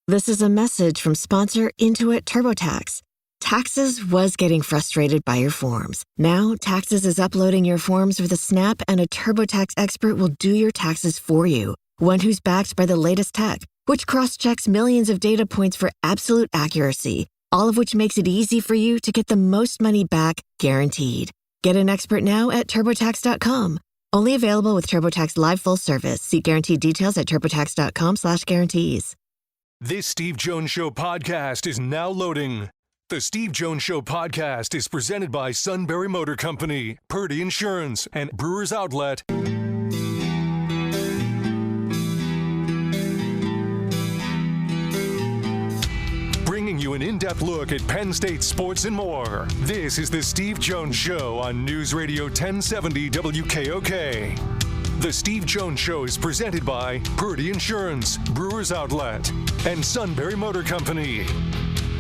This is a message from sponsor Intuit TurboTax. Taxes was getting frustrated by your forms. Now, Taxes is uploading your forms with a snap, and a TurboTax expert will do your taxes for you. One who's backed by the latest tech, which cross-checks millions of data points for absolute accuracy, all of which makes it easy for you to get the most money back, guaranteed. Get an expert now at TurboTax.com. Only available with TurboTax Live Full Service. See guaranteed details at TurboTax.com/guarantees. This Steve Jones Show podcast is now loading. The Steve Jones Show podcast is presented by Sunbury Motor Company, Purdy Insurance, and Brewers Outlet. Bringing you an in-depth look at Penn State sports and more. This is the Steve Jones Show on News Radio 1070 WKOK. The Steve Jones Show is presented by Purdy Insurance, Brewers Outlet, and Sunbury Motor Company.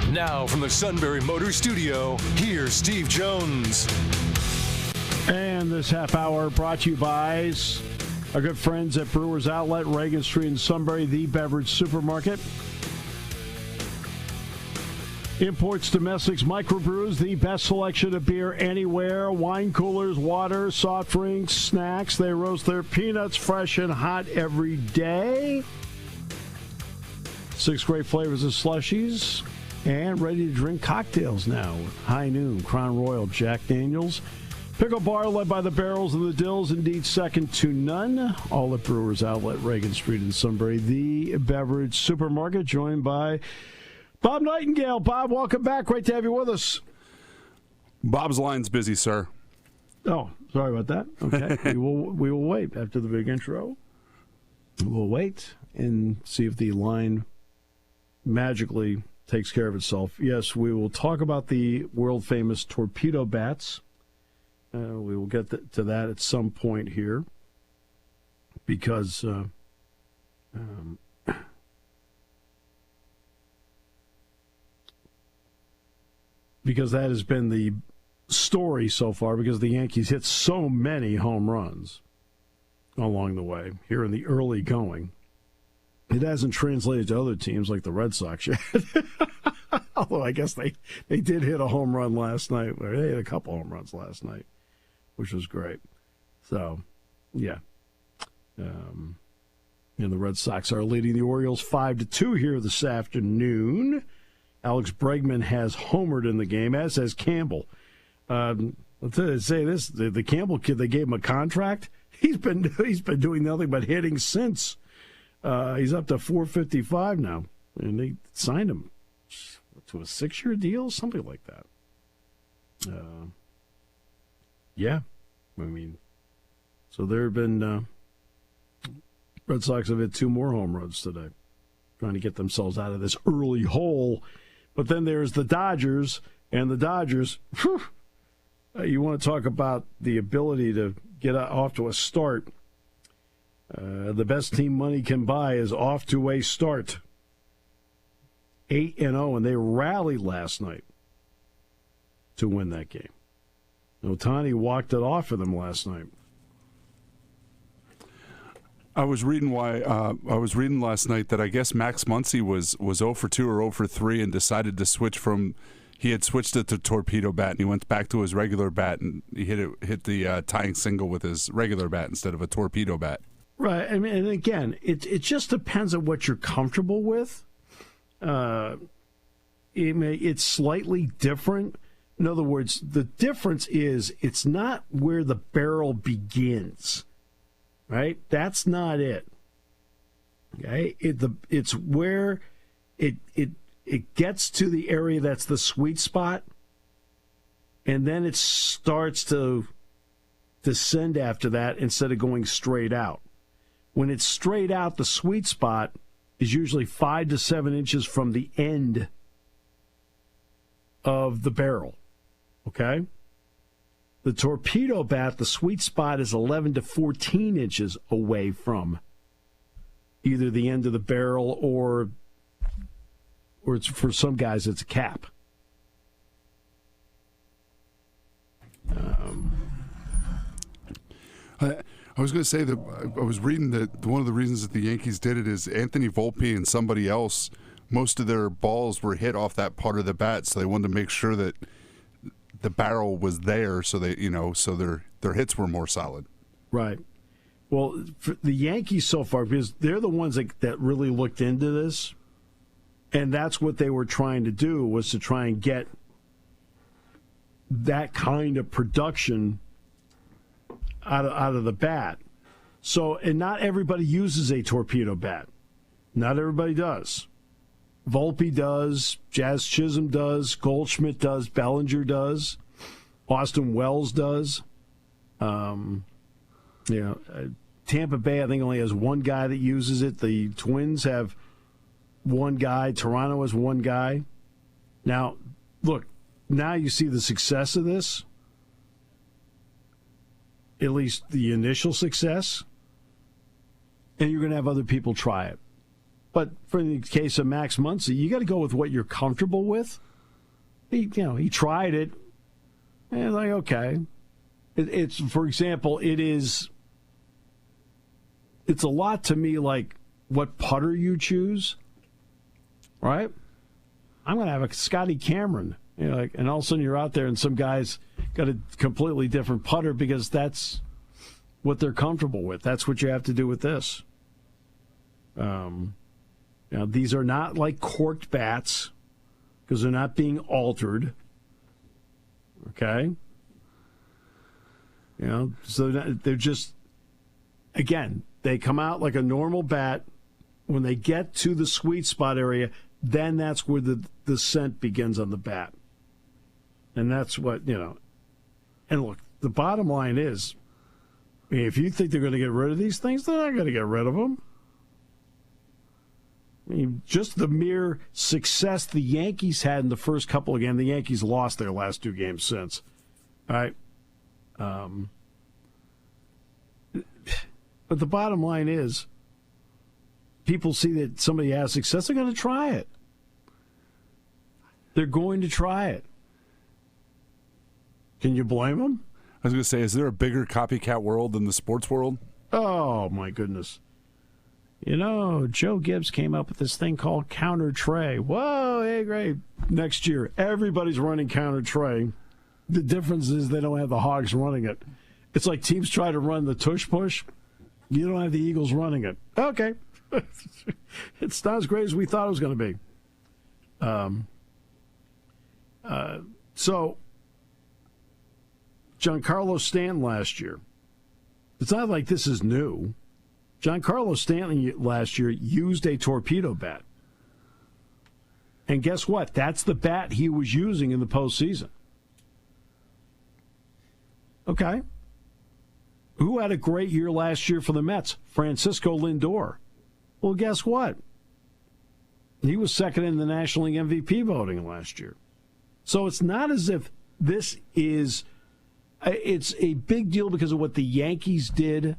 Now from the Sunbury Motor Studio, here's Steve Jones. And this half hour brought to you by our good friends at Brewers Outlet, Reagan Street in Sunbury, the beverage supermarket. Imports, domestics, microbrews, the best selection of beer anywhere. Wine coolers, water, soft drinks, snacks. They roast their peanuts fresh and hot every day. 6 great flavors of slushies. And ready to drink cocktails now with High Noon, Crown Royal, Jack Daniels. Pickle Bar led by the Barrels and the Dills, indeed second to none. All at Brewers Outlet, Reagan Street in Sunbury, the beverage supermarket, joined by Bob Nightengale. Bob, welcome back. Great to have you with us. Bob's line's busy, sir. Oh, sorry about that. Okay. we will wait after the big intro. We'll wait and see if the line magically takes care of itself. Yes, we will talk about the world-famous torpedo bats. We will get to that at some point here because that has been the story so far, because the Yankees hit so many home runs along the way here in the early going. It hasn't translated to other teams like the Red Sox yet. Although I guess they did hit a home run last night. Or they hit a couple home runs last night, which was great. So, yeah. And the Red Sox are leading the Orioles 5-2 here this afternoon. Alex Bregman has homered in the game, as has Campbell. Let's say this: the Campbell kid, they gave him a contract. He's been doing nothing but hitting since. He's up to 455 now, and they signed him to a 6-year deal, something like that. Yeah, I mean, so there have been Red Sox have hit 2 more home runs today, trying to get themselves out of this early hole. But then there's the Dodgers, and the Dodgers, you want to talk about the ability to get off to a start. The best team money can buy is off to a start. 8-0, and they rallied last night to win that game. Ohtani walked it off for them last night. I was reading last night that I guess Max Muncy was 0 for 2 or 0 for 3 and decided to switch from. He had switched it to torpedo bat, and he went back to his regular bat, and he hit the tying single with his regular bat instead of a torpedo bat. Right. I mean, and again, it just depends on what you're comfortable with. It's slightly different. In other words, the difference is it's not where the barrel begins, right? That's not it. Okay, it's where it gets to the area that's the sweet spot, and then it starts to descend after that instead of going straight out. When it's straight out, the sweet spot is usually 5 to 7 inches from the end of the barrel. Okay? The torpedo bat, the sweet spot is 11 to 14 inches away from either the end of the barrel or it's, for some guys, it's a cap. I was going to say that I was reading that one of the reasons that the Yankees did it is Anthony Volpe and somebody else most of their balls were hit off that part of the bat, so they wanted to make sure that the barrel was there, so they, so their hits were more solid. Right. Well, for the Yankees so far, because they're the ones that really looked into this, and that's what they were trying to do, was to try and get that kind of production out of the bat. So, and not everybody uses a torpedo bat. Not everybody does. Volpe does, Jazz Chisholm does, Goldschmidt does, Bellinger does, Austin Wells does. Tampa Bay, I think, only has one guy that uses it. The Twins have one guy. Toronto has one guy. Now, look, now you see the success of this, at least the initial success, and you're going to have other people try it. But for the case of Max Muncy, you got to go with what you're comfortable with. He tried it, and like, okay. It's for example, it's a lot to me like what putter you choose, right? I'm going to have a Scotty Cameron, and all of a sudden you're out there and some guy's got a completely different putter because that's what they're comfortable with. That's what you have to do with this. These are not like corked bats because they're not being altered. Okay? So they're just, again, they come out like a normal bat. When they get to the sweet spot area, then that's where the scent begins on the bat. And that's what, And look, the bottom line is, if you think they're going to get rid of these things, they're not going to get rid of them. I mean, just the mere success the Yankees had in the first couple of games. The Yankees lost their last two games since. All right. But the bottom line is, people see that somebody has success, they're going to try it. They're going to try it. Can you blame them? I was going to say, is there a bigger copycat world than the sports world? Oh, my goodness. Joe Gibbs came up with this thing called counter tray. Whoa, hey, great. Next year, everybody's running counter tray. The difference is they don't have the Hogs running it. It's like teams try to run the tush push. You don't have the Eagles running it. Okay. It's not as great as we thought it was going to be. So, Giancarlo Stanton last year. It's not like this is new. Giancarlo Stanton last year used a torpedo bat. And guess what? That's the bat he was using in the postseason. Okay. Who had a great year last year for the Mets? Francisco Lindor. Well, guess what? He was second in the National League MVP voting last year. So it's not as if this is... It's a big deal because of what the Yankees did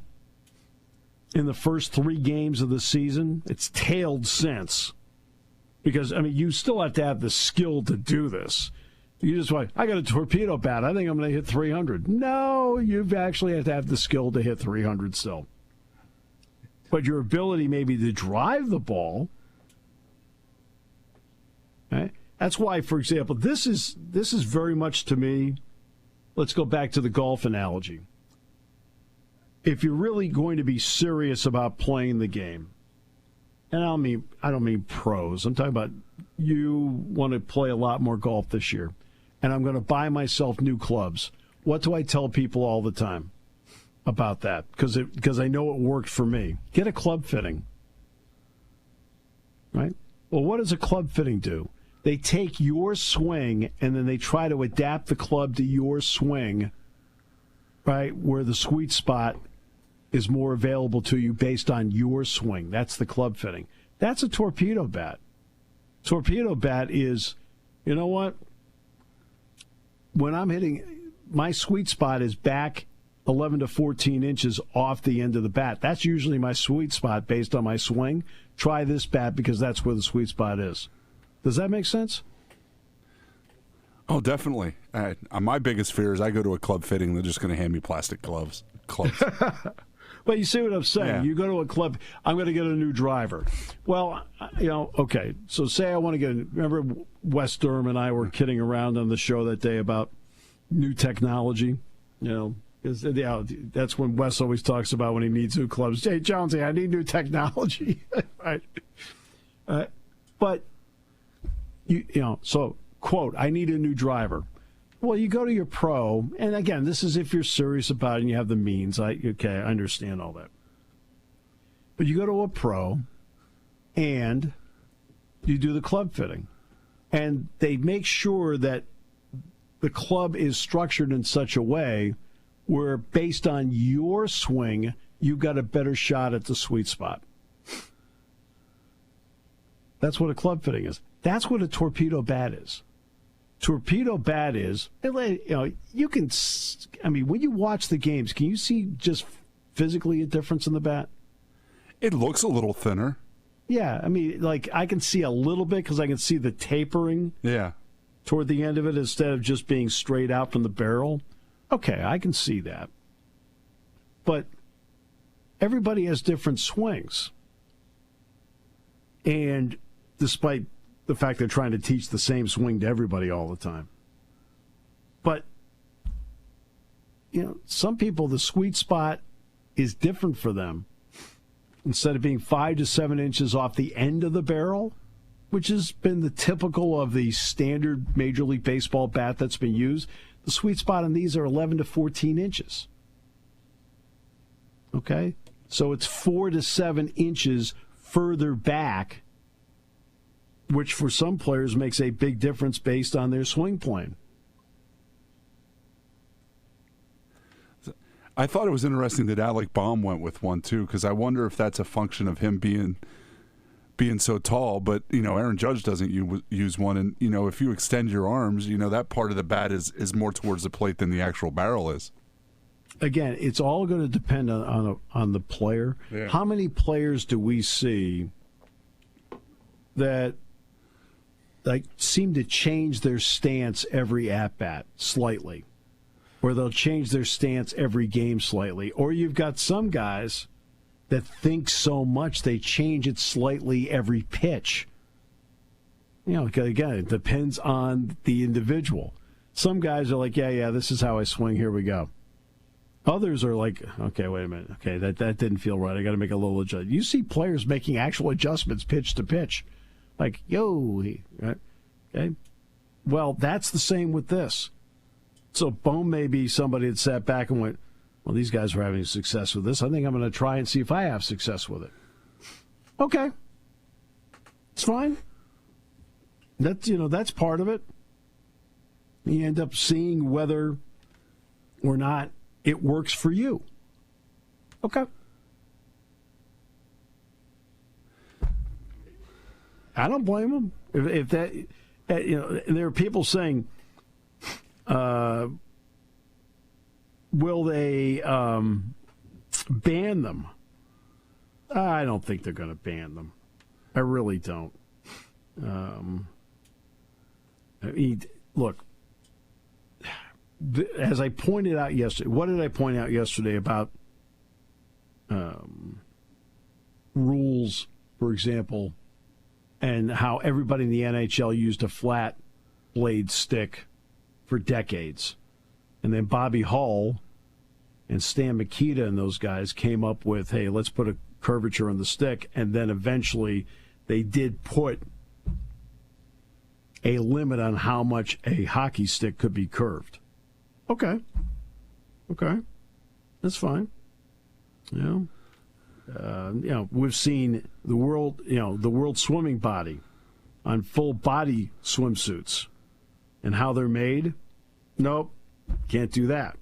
in the first 3 games of the season. It's tailed since. Because, you still have to have the skill to do this. You just like, I got a torpedo bat. I think I'm going to hit 300. No, you actually have to have the skill to hit 300 still. But your ability maybe to drive the ball. Okay? That's why, for example, this is very much to me. Let's go back to the golf analogy. If you're really going to be serious about playing the game, and I don't mean pros. I'm talking about you want to play a lot more golf this year, and I'm going to buy myself new clubs. What do I tell people all the time about that? Because I know it worked for me. Get a club fitting. Right? Well, what does a club fitting do? They take your swing and then they try to adapt the club to your swing, right, where the sweet spot is more available to you based on your swing. That's the club fitting. That's a torpedo bat. Torpedo bat is, you know what? When I'm hitting, my sweet spot is back 11 to 14 inches off the end of the bat. That's usually my sweet spot based on my swing. Try this bat because that's where the sweet spot is. Does that make sense? Oh, definitely. My biggest fear is I go to a club fitting, they're just going to hand me plastic gloves. But you see what I'm saying? Yeah. You go to a club, I'm going to get a new driver. Well, okay. So say I want to remember Wes Durham and I were kidding around on the show that day about new technology, because that's when Wes always talks about when he needs new clubs. Hey, Jonesy, I need new technology. Right? But, so, quote, I need a new driver. Well, you go to your pro, and again, this is if you're serious about it and you have the means. I understand all that. But you go to a pro, and you do the club fitting. And they make sure that the club is structured in such a way where, based on your swing, you've got a better shot at the sweet spot. That's what a club fitting is. That's what a torpedo bat is. Torpedo bat is, you can, when you watch the games, can you see just physically a difference in the bat? It looks a little thinner. Yeah, I can see a little bit because I can see the tapering toward the end of it instead of just being straight out from the barrel. Okay, I can see that. But everybody has different swings. And despite the fact they're trying to teach the same swing to everybody all the time. But, some people, the sweet spot is different for them. Instead of being 5 to 7 inches off the end of the barrel, which has been the typical of the standard Major League Baseball bat that's been used, the sweet spot on these are 11 to 14 inches. Okay? So it's 4 to 7 inches further back, which for some players makes a big difference based on their swing plane. I thought it was interesting that Alec Baum went with one, too, because I wonder if that's a function of him being so tall. But, Aaron Judge doesn't use one. And, if you extend your arms, that part of the bat is more towards the plate than the actual barrel is. Again, it's all going to depend on the player. Yeah. How many players do we see that seem to change their stance every at-bat slightly, or they'll change their stance every game slightly, or you've got some guys that think so much they change it slightly every pitch. Again, it depends on the individual. Some guys are like, yeah, this is how I swing, here we go. Others are like, okay, wait a minute, okay, that didn't feel right, I got to make a little adjustment. You see players making actual adjustments pitch to pitch. Like, right? Okay. Well, that's the same with this. So Bohm may be somebody that sat back and went, well, these guys are having success with this. I think I'm going to try and see if I have success with it. Okay. It's fine. That's part of it. You end up seeing whether or not it works for you. Okay. I don't blame them. If that, there are people saying, will they ban them? I don't think they're going to ban them. I really don't. Look, as I pointed out yesterday, what did I point out yesterday about rules, for example, and how everybody in the NHL used a flat blade stick for decades? And then Bobby Hull and Stan Mikita and those guys came up with, hey, let's put a curvature on the stick. And then eventually they did put a limit on how much a hockey stick could be curved. Okay. That's fine. We've seen the world swimming body on full body swimsuits and how they're made. Nope, can't do that.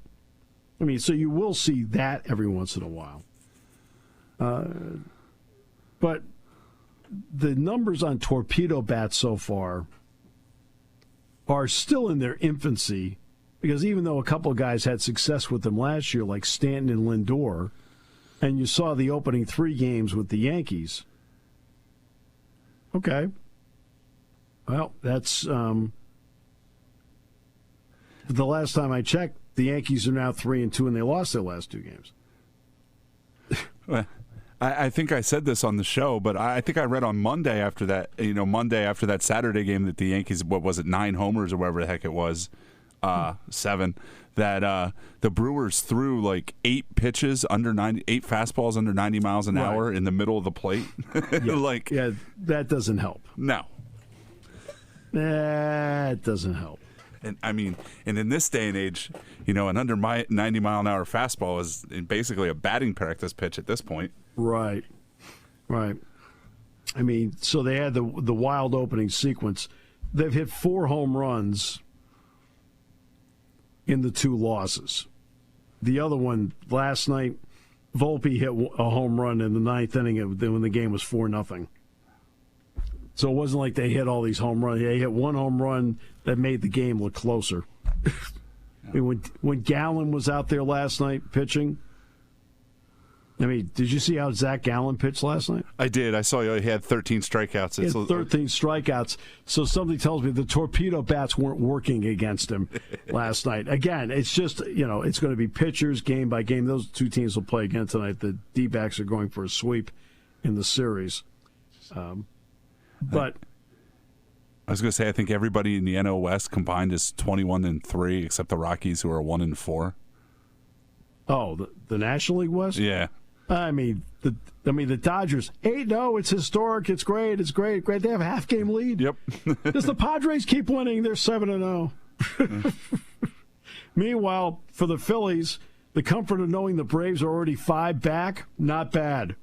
So you will see that every once in a while. But the numbers on torpedo bats so far are still in their infancy, because even though a couple of guys had success with them last year, like Stanton and Lindor, and you saw the opening 3 games with the Yankees, okay, well, that's the last time I checked, the Yankees are now 3-2, and they lost their last 2 games. I think I said this on the show, but I think I read on Monday after that Saturday game that the Yankees, 9 homers or whatever the heck it was, 7, that the Brewers threw like 8 fastballs under 90 miles an hour in the middle of the plate. That doesn't help. No. That doesn't help. And in this day and age, an under 90 mile an hour fastball is basically a batting practice pitch at this point. Right. So they had the wild opening sequence. They've hit 4 home runs in the 2 losses. The other one last night, Volpe hit a home run in the 9th inning when the game was 4-0. So it wasn't like they hit all these home runs. They hit 1 home run that made the game look closer. When Gallen was out there last night pitching, did you see how Zach Gallen pitched last night? I did. I saw he had 13 strikeouts. He had 13 strikeouts. So something tells me the torpedo bats weren't working against him last night. Again, it's just, it's going to be pitchers game by game. Those 2 teams will play again tonight. The D-backs are going for a sweep in the series. But I was going to say, I think everybody in the NL West combined is 21-3, except the Rockies, who are 1-4. Oh, the National League West? Yeah. The Dodgers 8-0. It's historic. It's great. They have a half-game lead. Yep. Does the Padres keep winning? They're 7-0. Meanwhile, for the Phillies, the comfort of knowing the Braves are already 5 back, not bad.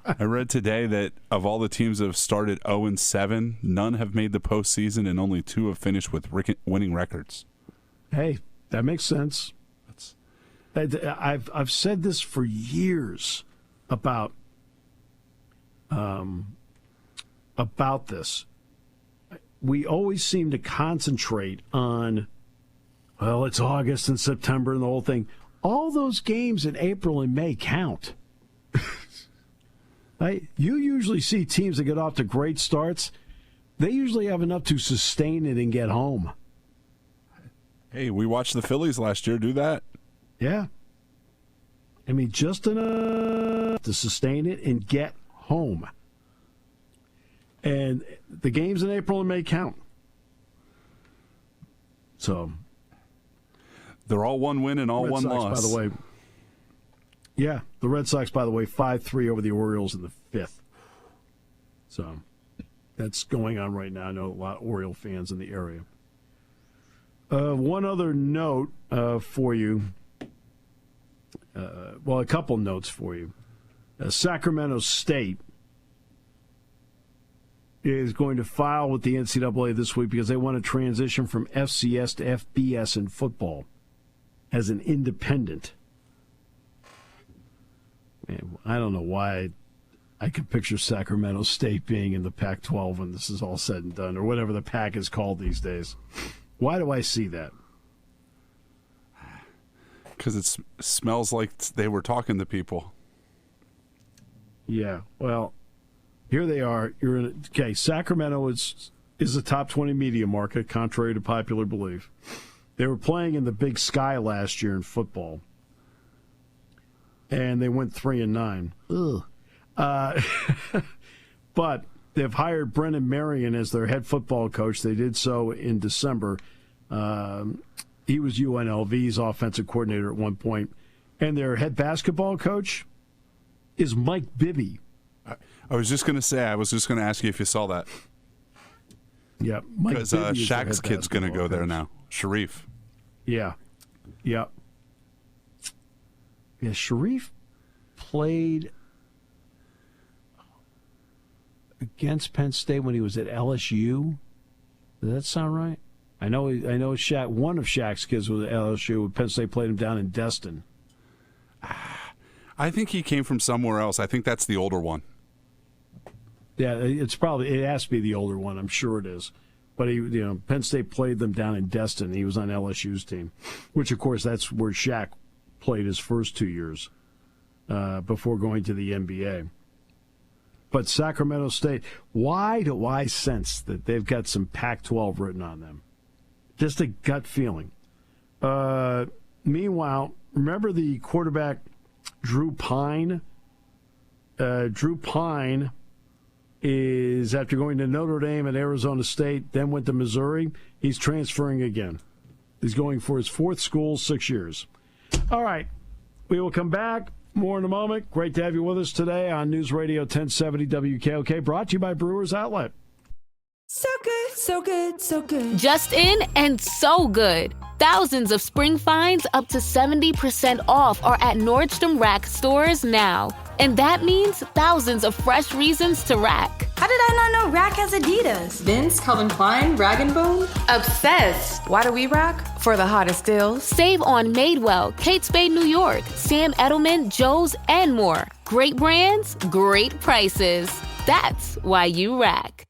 I read today that of all the teams that have started 0-7, none have made the postseason, and only 2 have finished with winning records. Hey, that makes sense. I've said this for years about this. We always seem to concentrate on, it's August and September and the whole thing. All those games in April and May count. You usually see teams that get off to great starts. They usually have enough to sustain it and get home. Hey, we watched the Phillies last year do that. Yeah. Just enough to sustain it and get home. And the games in April and May count. So they're all 1 win and all Red 1 Sox, loss. by the way. Yeah, the Red Sox, by the way, 5-3 over the Orioles in the 5th. So that's going on right now. I know a lot of Oriole fans in the area. One other note for you. A couple notes for you. Sacramento State is going to file with the NCAA this week because they want to transition from FCS to FBS in football as an independent. Man, I don't know why I could picture Sacramento State being in the Pac-12 when this is all said and done, or whatever the Pac is called these days. Why do I see that? Because it smells like they were talking to people. Yeah, well, here they are. Sacramento is a top 20 media market, contrary to popular belief. They were playing in the Big Sky last year in football, and they went 3-9. But they've hired Brendan Marion as their head football coach. They did so in December. He was UNLV's offensive coordinator at one point. And their head basketball coach is Mike Bibby. I was just going to ask you if you saw that. Yeah. Because Shaq's kid's going to go there now. Sharif. Yeah. Yeah. Yeah, Sharif played against Penn State when he was at LSU. Does that sound right? I know Shaq, one of Shaq's kids was at LSU. Penn State played him down in Destin. I think he came from somewhere else. I think that's the older one. Yeah, it has to be the older one. I'm sure it is. But Penn State played them down in Destin. He was on LSU's team, which of course that's where Shaq played his first 2 years before going to the NBA. But Sacramento State, why do I sense that they've got some Pac-12 written on them? Just a gut feeling. Meanwhile, remember the quarterback Drew Pine. Drew Pine is, after going to Notre Dame and Arizona State, then went to Missouri, he's transferring again. He's going for his fourth school, 6 years. All right. We will come back. More in a moment. Great to have you with us today on News Radio 1070 WKOK, brought to you by Brewers Outlet. So good, so good, so good. Just in and so good. Thousands of spring finds up to 70% off are at Nordstrom Rack stores now. And that means thousands of fresh reasons to rack. How did I not know Rack has Adidas? Vince, Calvin Klein, Rag & Bone? Obsessed. Why do we rack? For the hottest deals. Save on Madewell, Kate Spade New York, Sam Edelman, Joe's, and more. Great brands, great prices. That's why you rack.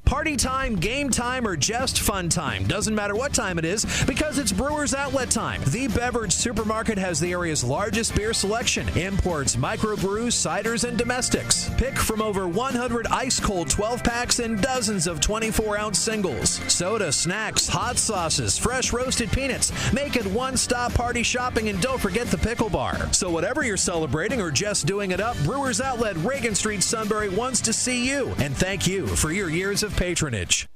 Party time, game time, or just fun time. Doesn't matter what time it is, because it's Brewers Outlet time. The beverage supermarket has the area's largest beer selection. Imports, microbrews, ciders, and domestics. Pick from over 100 ice-cold 12-packs and dozens of 24-ounce singles. Soda, snacks, hot sauces, fresh roasted peanuts. Make it one-stop party shopping, and don't forget the pickle bar. So whatever you're celebrating or just doing it up, Brewers Outlet, Reagan Street, Sunbury wants to see you. And thank you for your years of patronage.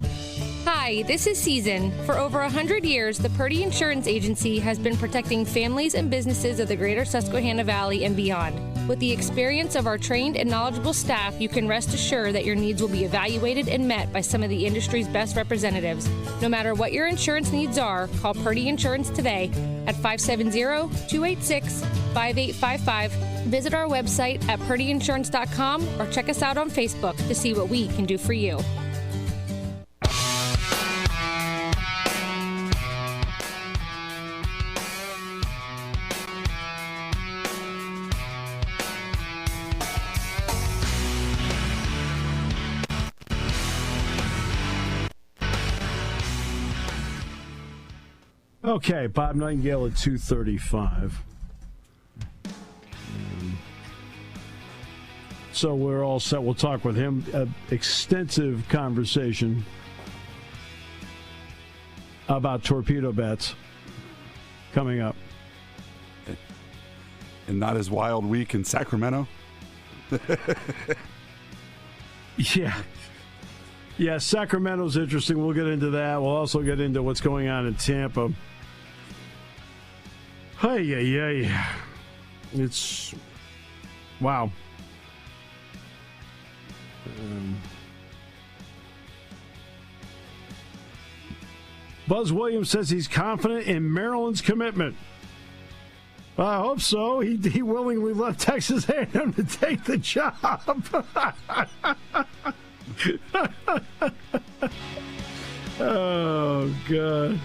Hi, this is Season. For over 100 years, the Purdy Insurance Agency has been protecting families and businesses of the greater Susquehanna Valley and beyond. With the experience of our trained and knowledgeable staff, you can rest assured that your needs will be evaluated and met by some of the industry's best representatives. No matter what your insurance needs are, call Purdy Insurance today at 570-286-5855. Visit our website at purdyinsurance.com or check us out on Facebook to see what we can do for you. Okay, Bob Nightengale at 2:35. So we're all set. We'll talk with him. Extensive conversation about torpedo bats coming up. And not as wild week in Sacramento. Yeah, Sacramento's interesting. We'll get into that. We'll also get into what's going on in Tampa. Hey. It's wow. Buzz Williams says he's confident in Maryland's commitment. I hope so. He willingly left Texas A&M to take the job. Oh, God.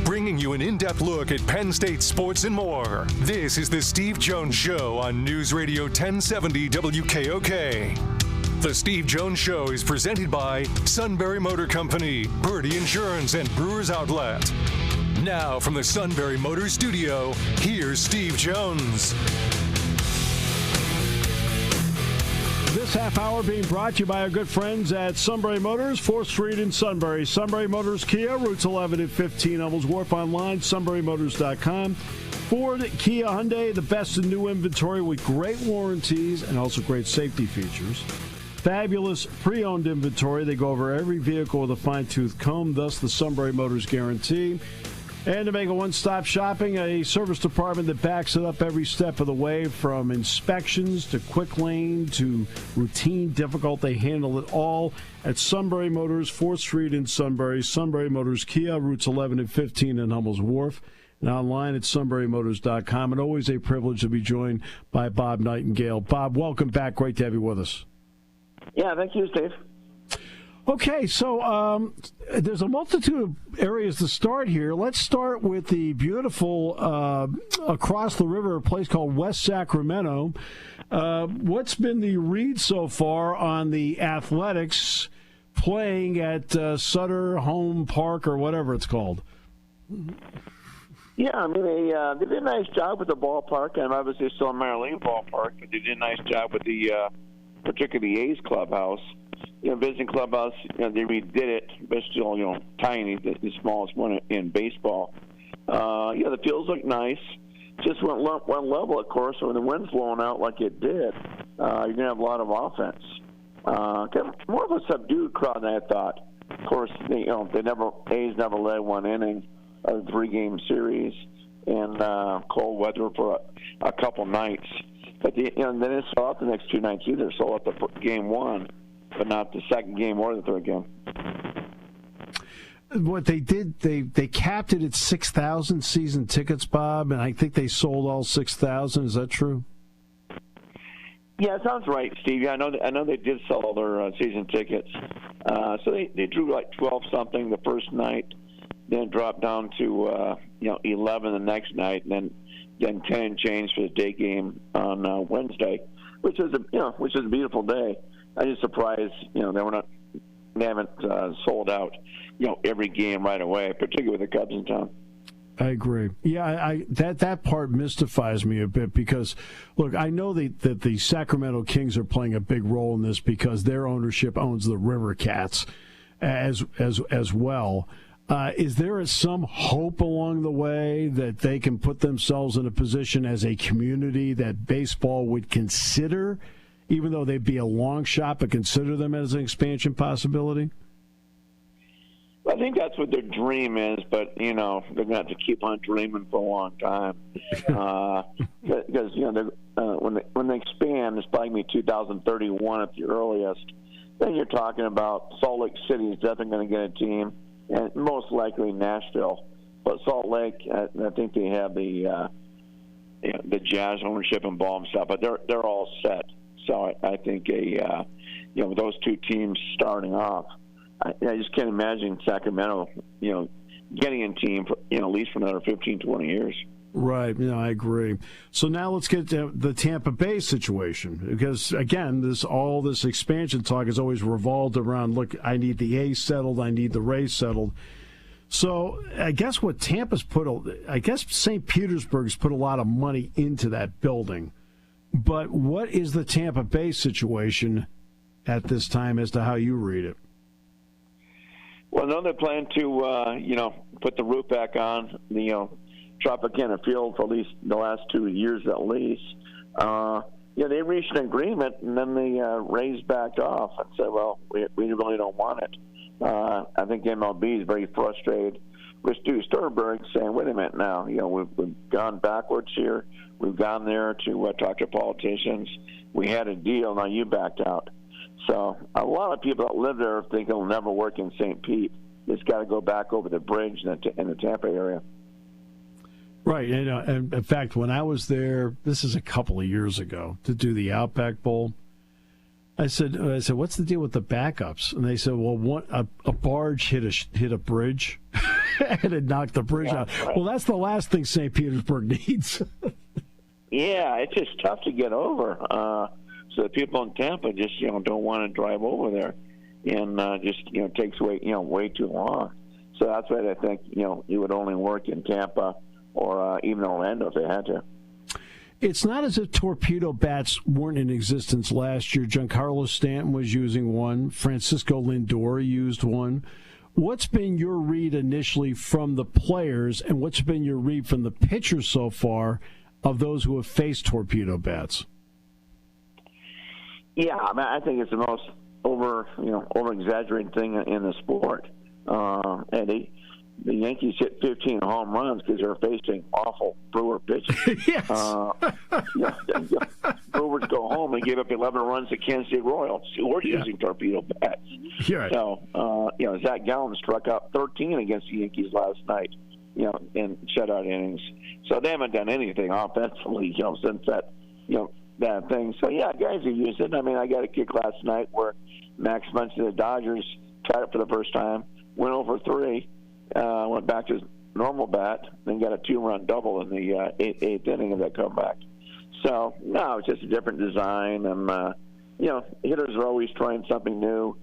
Bringing you an in-depth look at Penn State sports and more. This is the Steve Jones Show on News Radio 1070 WKOK. The Steve Jones Show is presented by Sunbury Motor Company, Purdy Insurance, and Brewers Outlet. Now from the Sunbury Motors Studio, here's Steve Jones. This half hour being brought to you by our good friends at Sunbury Motors, 4th Street in Sunbury. Sunbury Motors Kia, routes 11 and 15, Hummels Wharf, online, sunburymotors.com. Ford, Kia, Hyundai, the best in new inventory with great warranties and also great safety features. Fabulous pre-owned inventory. They go over every vehicle with a fine-tooth comb, thus the Sunbury Motors guarantee. And to make a one-stop shopping, a service department that backs it up every step of the way, from inspections to quick lane to routine difficult. They handle it all at Sunbury Motors, 4th Street in Sunbury. Sunbury Motors Kia, routes 11 and 15 in Hummels Wharf. And online at sunburymotors.com. And always a privilege to be joined by Bob Nightengale. Bob, welcome back. Great to have you with us. Yeah, thank you, Steve. Okay, so there's a multitude of areas to start here. Let's start with the beautiful, across the river, a place called West Sacramento. What's been the read so far on the Athletics playing at Sutter Home Park or whatever it's called? Yeah, I mean, they did a nice job with the ballpark, and obviously it's still a minor league ballpark, but they did a nice job with the particularly the A's clubhouse. Visiting clubhouse, they redid it, but still, tiny, the smallest one in baseball. The fields look nice. Just one level, of course, when the wind's blowing out like it did, you're going to have a lot of offense. More of a subdued crowd than I thought. Of course, A's never led one inning of a 3-game series in cold weather for a couple nights. But they didn't sell out the next 2 nights either. Sold out the game 1, but not the second game or the third game. What they did, they capped it at 6,000 season tickets, Bob, and I think they sold all 6,000. Is that true? Yeah, it sounds right, Steve. Yeah, I know they did sell all their season tickets. So they drew like 12-something the first night, then dropped down to 11 the next night, and then 10 and change for the day game on Wednesday, which is a beautiful day. I'm just surprised they haven't sold out every game right away, particularly with the Cubs in town. I agree. Yeah, that part mystifies me a bit because, look, I know that the Sacramento Kings are playing a big role in this because their ownership owns the River Cats as well. Is there some hope along the way that they can put themselves in a position as a community that baseball would consider, even though they'd be a long shot, but consider them as an expansion possibility? I think that's what their dream is, but they're going to have to keep on dreaming for a long time because when they expand, it's probably going to be 2031 at the earliest. Then you're talking about Salt Lake City is definitely going to get a team, and most likely Nashville. But Salt Lake, I think they have the Jazz ownership involved and stuff, but they're all set. So I think with those 2 teams starting off. I just can't imagine Sacramento, getting a team for, at least for another 15, 20 years. Right. I agree. So now let's get to the Tampa Bay situation because, again, all this expansion talk has always revolved around, look, I need the A's settled, I need the Rays settled. So I guess what Tampa's St. Petersburg's put a lot of money into that building. But what is the Tampa Bay situation at this time as to how you read it? Well, no, they plan to, put the roof back on the Tropicana Field for at least the last 2 years at least. They reached an agreement, and then the Rays backed off and said, well, we really don't want it. I think MLB is very frustrated with Stu Sternberg saying, wait a minute now, we've gone backwards here. We've gone there to talk to politicians. We had a deal, now you backed out. So a lot of people that live there think it'll never work in St. Pete. It's got to go back over the bridge in the Tampa area. Right. And in fact, when I was there, this is a couple of years ago, to do the Outback Bowl, I said, what's the deal with the backups? And they said, well, a barge hit a bridge and it knocked the bridge out. Right. Well, that's the last thing St. Petersburg needs. Yeah, it's just tough to get over. So the people in Tampa just don't want to drive over there, and takes way too long. So that's why I think it would only work in Tampa or even Orlando if they had to. It's not as if torpedo bats weren't in existence last year. Giancarlo Stanton was using one. Francisco Lindor used one. What's been your read initially from the players, and what's been your read from the pitchers so far of those who have faced torpedo bats? Yeah, I think it's the most over-exaggerated thing in the sport. And the Yankees hit 15 home runs because they're facing awful Brewer pitching. Yes. Brewers go home and give up 11 runs to Kansas City Royals who are using torpedo bats. Right. So, Zach Gallen struck out 13 against the Yankees last night, in shutout innings. So they haven't done anything offensively, since that, that thing. So, yeah, guys have used it. I mean, I got a kick last night where Max Muncy of the Dodgers tried it for the first time, went over 3, went back to his normal bat, then got a 2-run double in the eighth inning of that comeback. So, no, it's just a different design. And, hitters are always trying something new,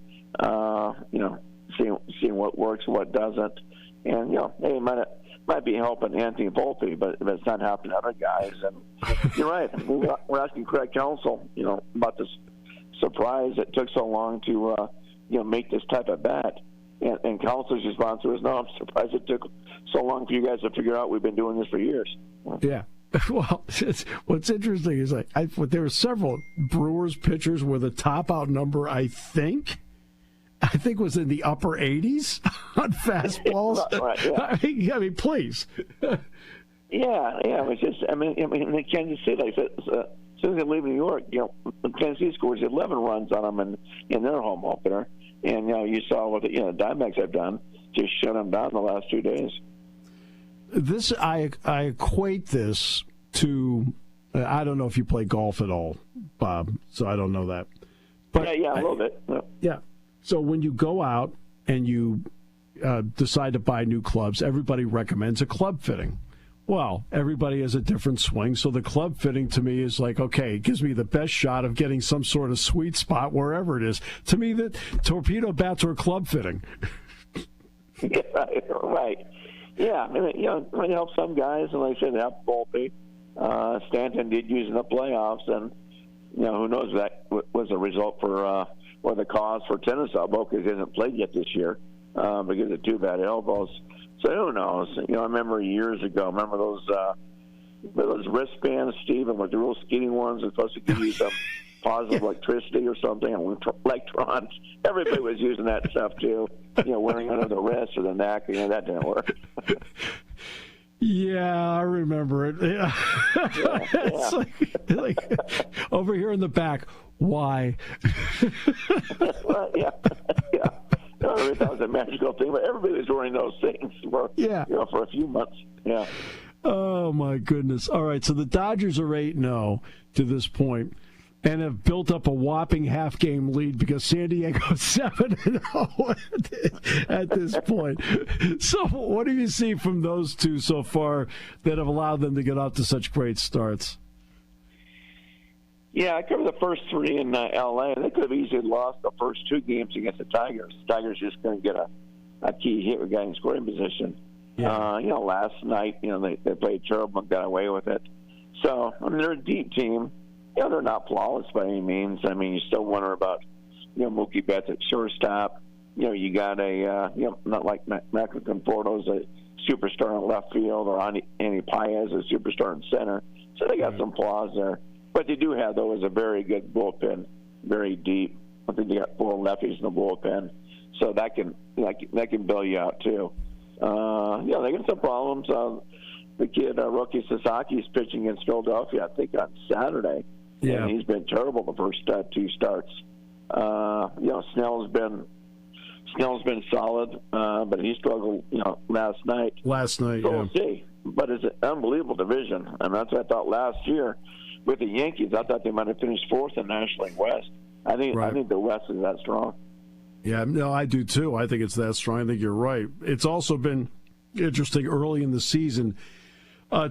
seeing what works and what doesn't. And, it might be helping Anthony Volpe, but it's not helping other guys. And you're right. We're asking Craig Counsell, about this surprised it took so long to make this type of bet. And Council's response was, no, I'm surprised it took so long for you guys to figure out we've been doing this for years. Yeah. Well, what's interesting is there were several Brewers pitchers with a top-out number, I think was in the upper 80s on fastballs. Right, yeah. I mean, please. Yeah. It was just, in Kansas City, like, as soon as they leave New York, Tennessee scores 11 runs on them in their home opener. And, you saw what the Diamondbacks have done, just shut them down the last 2 days. This, I equate this to, I don't know if you play golf at all, Bob, so I don't know that. But yeah, a little bit. Yeah. So when you go out and you decide to buy new clubs, everybody recommends a club fitting. Well, everybody has a different swing, so the club fitting to me is like, okay, it gives me the best shot of getting some sort of sweet spot wherever it is. To me, the torpedo bats are a club fitting. Yeah, right. Yeah, it helps some guys, and like I said, they have Volpe. Stanton did use in the playoffs, and who knows if that was a result for or the cause for tennis elbow, because he hasn't played yet this year because of 2 bad elbows. So who knows? I remember years ago. Those wristbands, Stephen, with the real skinny ones, are supposed to give you some positive electricity or something, and electrons. Everybody was using that stuff too. Wearing under the wrist or the neck. That didn't work. Yeah, I remember it. Yeah. It's like over here in the back. Why? Well, yeah. I thought it was a magical thing, but everybody was wearing those things for for a few months. Yeah. Oh my goodness! All right, so the Dodgers are 8-0 to this point, and have built up a whopping half-game lead because San Diego's 7-0 at this point. So, what do you see from those two so far that have allowed them to get off to such great starts? Yeah, I covered the first 3 in L.A., and they could have easily lost the first 2 games against the Tigers. The Tigers just going to get a key hit with guy in scoring position. Yeah. Last night, they played terrible and got away with it. So, they're a deep team. They're not flawless by any means. You still wonder about, Mookie Betts at shortstop. You got not like Michael Conforto's a superstar in left field, or Andy Paez a superstar in center. So they got some flaws there. What they do have, though, is a very good bullpen, very deep. I think they got 4 lefties in the bullpen, so that can bail you out too. They got some problems. The kid, rookie Sasaki's pitching against Philadelphia, I think on Saturday, and he's been terrible the first 2 starts. Snell's been solid, but he struggled, last night. So we'll see. But it's an unbelievable division, and that's what I thought last year. With the Yankees, I thought they might have finished 4th in National League West. I think the West is that strong. Yeah, no, I do too. I think it's that strong. I think you're right. It's also been interesting early in the season.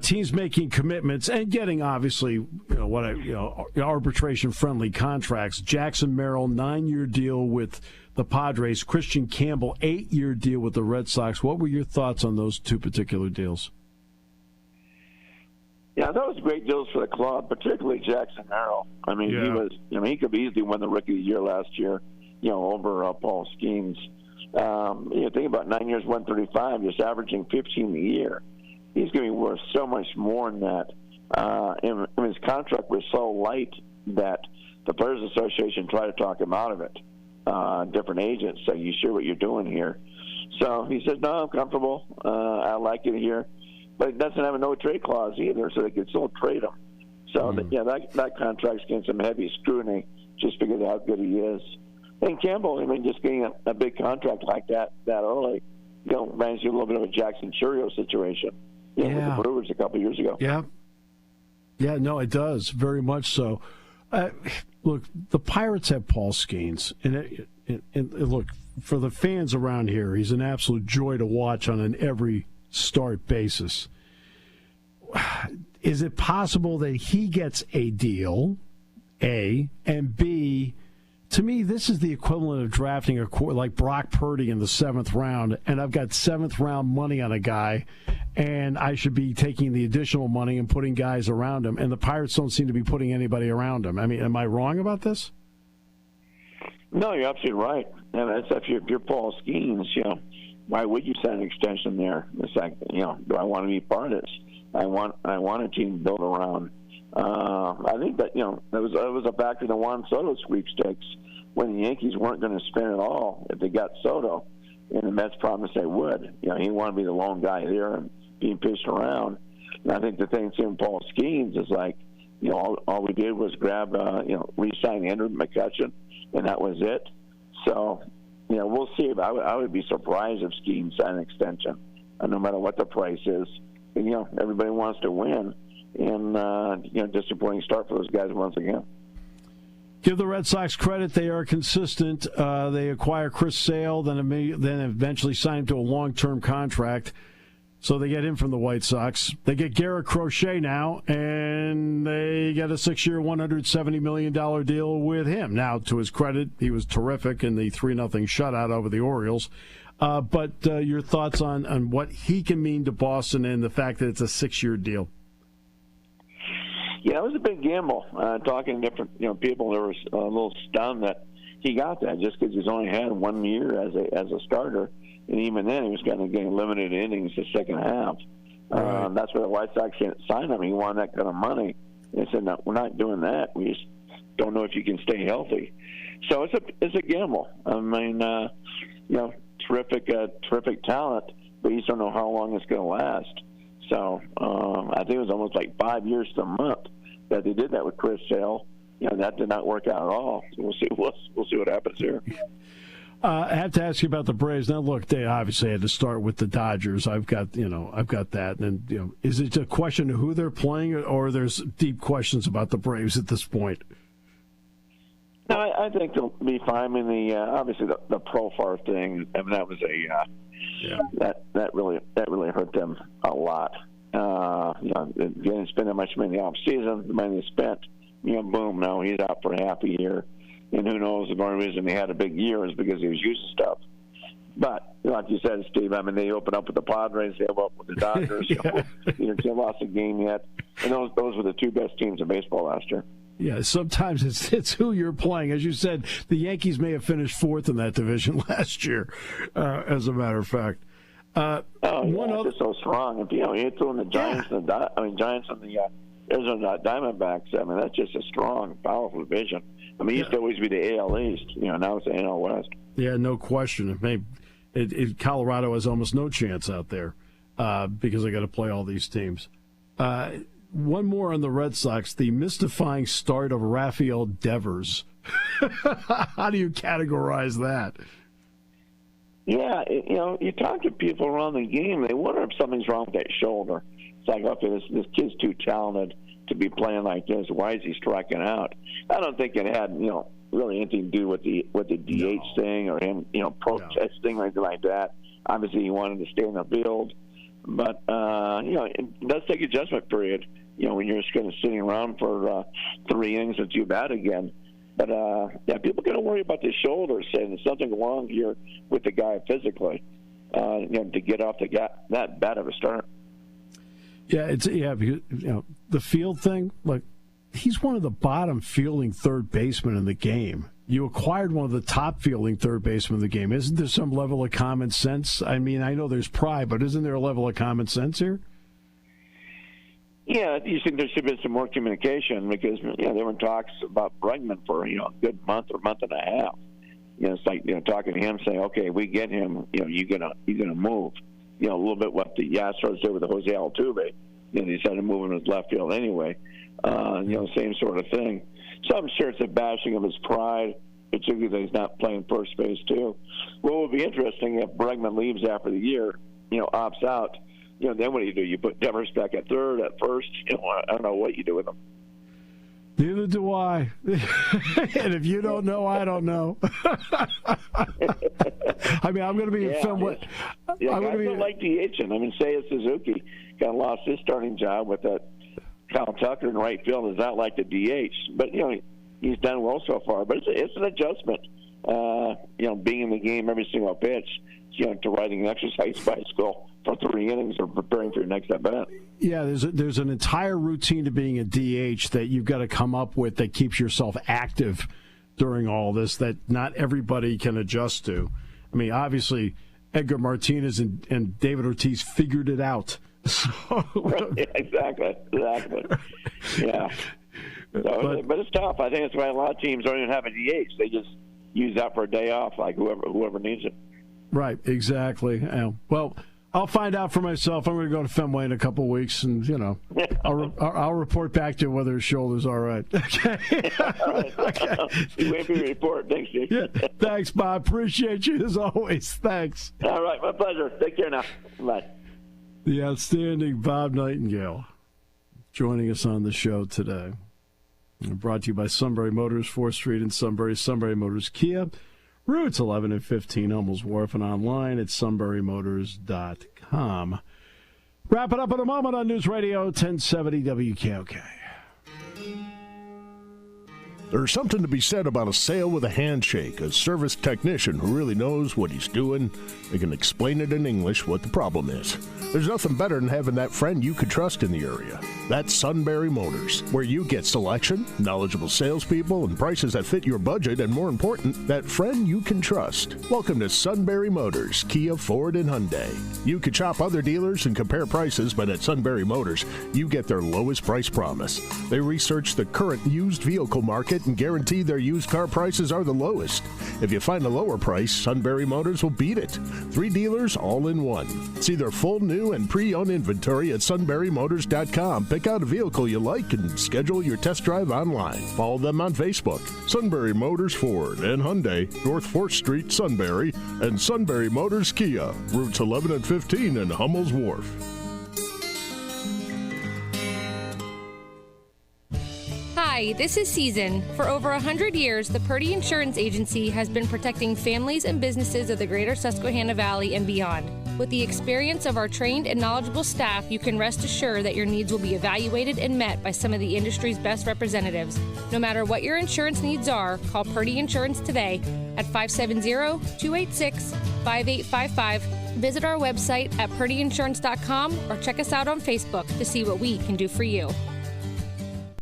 Teams making commitments and getting obviously arbitration-friendly contracts. Jackson Merrill, 9-year deal with the Padres. Christian Campbell, 8-year deal with the Red Sox. What were your thoughts on those 2 particular deals? Yeah, that was great deals for the club, particularly Jackson Merrill. He was. He could easily win the Rookie of the Year last year. Over Paul Skeens. Think about 9 years, 135, just averaging 15 a year. He's going to be worth so much more than that. And his contract was so light that the Players Association tried to talk him out of it. Different agents say, "You sure what you're doing here?" So he said, "No, I'm comfortable. I like it here." But it doesn't have a no-trade clause either, so they could still trade him. So, that contract's getting some heavy scrutiny just because of how good he is. And Campbell, just getting a big contract like that early, reminds you a little bit of a Jackson Churio situation with the Brewers a couple years ago. Yeah. Yeah, no, it does, very much so. Look, the Pirates have Paul Skeens, and look, for the fans around here, he's an absolute joy to watch on an every start basis. Is it possible that he gets a deal, A, and B, to me, this is the equivalent of drafting like Brock Purdy in the 7th round, and I've got 7th round money on a guy, and I should be taking the additional money and putting guys around him, and the Pirates don't seem to be putting anybody around him. Am I wrong about this? No, you're absolutely right. And that's if you're Paul Skeens, why would you sign an extension there? It's like, do I want to be part of this? I want a team to build around. I think that that was a factor in the Juan Soto sweepstakes when the Yankees weren't going to spend it all if they got Soto, and the Mets promised they would. He wanted to be the lone guy there and being pitched around. And I think the thing to Paul Skeens is like, all we did was grab, re-sign Andrew McCutchen, and that was it. So, we'll see. But I would be surprised if Skeens signed an extension, no matter what the price is. And, everybody wants to win, and disappointing start for those guys once again. Give the Red Sox credit; they are consistent. They acquire Chris Sale, then eventually sign him to a long-term contract. So they get him from the White Sox. They get Garrett Crochet now, and they get a 6-year, $170 million deal with him. Now, to his credit, he was terrific in the 3-0 shutout over the Orioles. But your thoughts on what he can mean to Boston and the fact that it's a 6-year deal? Yeah, it was a big gamble. Talking to different people, they were a little stunned that he got that just because he's only had 1 year as a starter. And even then, he was kind of getting limited innings the second half. Right. That's why the White Sox didn't sign him. He wanted that kind of money. They said, no, we're not doing that. We just don't know if you can stay healthy. So it's a gamble. I mean, terrific talent, but you just don't know how long it's going to last. So I think it was almost like 5 years to a month that they did that with Chris Sale. That did not work out at all. So we'll see what happens here. I have to ask you about the Braves. Now, look, they obviously had to start with the Dodgers. I've got that. And is it a question of who they're playing, or there's deep questions about the Braves at this point? No, I think they'll be fine. I mean, obviously the Profar thing. I mean, that was that really hurt them a lot. They didn't spend that much money in the off season. The money they spent, boom, now he's out for half a year. And who knows, the only reason he had a big year is because he was using stuff. But, like you said, Steve, I mean, they opened up with the Padres, they opened up with the Dodgers. Yeah. They lost a game yet. And those were the two best teams in baseball last year. Yeah, sometimes it's who you're playing. As you said, the Yankees may have finished fourth in that division last year, as a matter of fact. It's so strong. If you're throwing the Giants and the Arizona Diamondbacks, I mean, that's just a strong, powerful division. I mean, it used to always be the AL East. Now it's the NL West. Yeah, no question. Colorado has almost no chance out there because they got to play all these teams. One more on the Red Sox: the mystifying start of Rafael Devers. How do you categorize that? Yeah, you talk to people around the game, they wonder if something's wrong with that shoulder. It's like, okay, this kid's too talented to be playing like this. Why is he striking out? I don't think it had, really anything to do with the DH thing or him, protesting or anything like that. Obviously, he wanted to stay in the field, but it does take adjustment period. When you're just kind of sitting around for 3 innings until you bat again. But people got to worry about the shoulder, saying there's something wrong here with the guy physically, to get off that bad of a start. Yeah, because the field thing. Like, he's one of the bottom fielding third basemen in the game. You acquired one of the top fielding third basemen in the game. Isn't there some level of common sense? I mean, I know there's pride, but isn't there a level of common sense here? Yeah, you think there should have been some more communication because there were talks about Bregman for a good month or month and a half. It's like talking to him, saying, "Okay, we get him. You're gonna move." A little bit what the Astros did with the Jose Altuve. They decided to move him to left field anyway. Same sort of thing. So I'm sure it's a bashing of his pride, particularly that he's not playing first base too. What will be interesting if Bregman leaves after the year, opts out. Then what do? You put Devers back at third, at first. I don't know what you do with him. Neither do I. And if you don't know, I don't know. I mean, I'm going to be in film. Guys don't like DHing. I mean, Seiya Suzuki kind of lost his starting job with that. Kyle Tucker in right field is not like the DH, but he's done well so far. But it's an adjustment. Being in the game every single pitch, to riding an exercise bicycle for 3 innings or preparing for your next at bat. Yeah, there's an entire routine to being a DH that you've got to come up with that keeps yourself active during all this that not everybody can adjust to. I mean, obviously, Edgar Martinez and David Ortiz figured it out. So, right, exactly. Yeah. So, but it's tough. I think that's why a lot of teams don't even have a DH. They just use that for a day off, like whoever needs it. Right, exactly. Well, I'll find out for myself. I'm going to go to Fenway in a couple of weeks, and I'll report back to you whether his shoulder's all right. Okay. All right. Okay. You wait for your report. Thanks, Steve. Yeah. Thanks, Bob. Appreciate you as always. Thanks. All right, my pleasure. Take care now. Bye. The outstanding Bob Nightengale joining us on the show today. Brought to you by Sunbury Motors, 4th Street in Sunbury, Sunbury Motors Kia, routes 11 and 15, Hummels Wharf, and online at sunburymotors.com. Wrap it up in a moment on News Radio 1070 WKOK. There's something to be said about a sale with a handshake, a service technician who really knows what he's doing. They can explain it in English what the problem is. There's nothing better than having that friend you could trust in the area. That's Sunbury Motors, where you get selection, knowledgeable salespeople, and prices that fit your budget, and more important, that friend you can trust. Welcome to Sunbury Motors, Kia, Ford, and Hyundai. You could shop other dealers and compare prices, but at Sunbury Motors, you get their lowest price promise. They research the current used vehicle market and guarantee their used car prices are the lowest. If you find a lower price, Sunbury Motors will beat it. 3 dealers all in one. See their full new and pre-owned inventory at sunburymotors.com. Pick out a vehicle you like and schedule your test drive online. Follow them on Facebook. Sunbury Motors Ford and Hyundai, North 4th Street, Sunbury, and Sunbury Motors Kia, routes 11 and 15 in Hummels Wharf. Hi, this is Season. For over 100 years, the Purdy Insurance Agency has been protecting families and businesses of the greater Susquehanna Valley and beyond. With the experience of our trained and knowledgeable staff, you can rest assured that your needs will be evaluated and met by some of the industry's best representatives. No matter what your insurance needs are, call Purdy Insurance today at 570-286-5855. Visit our website at purdyinsurance.com or check us out on Facebook to see what we can do for you.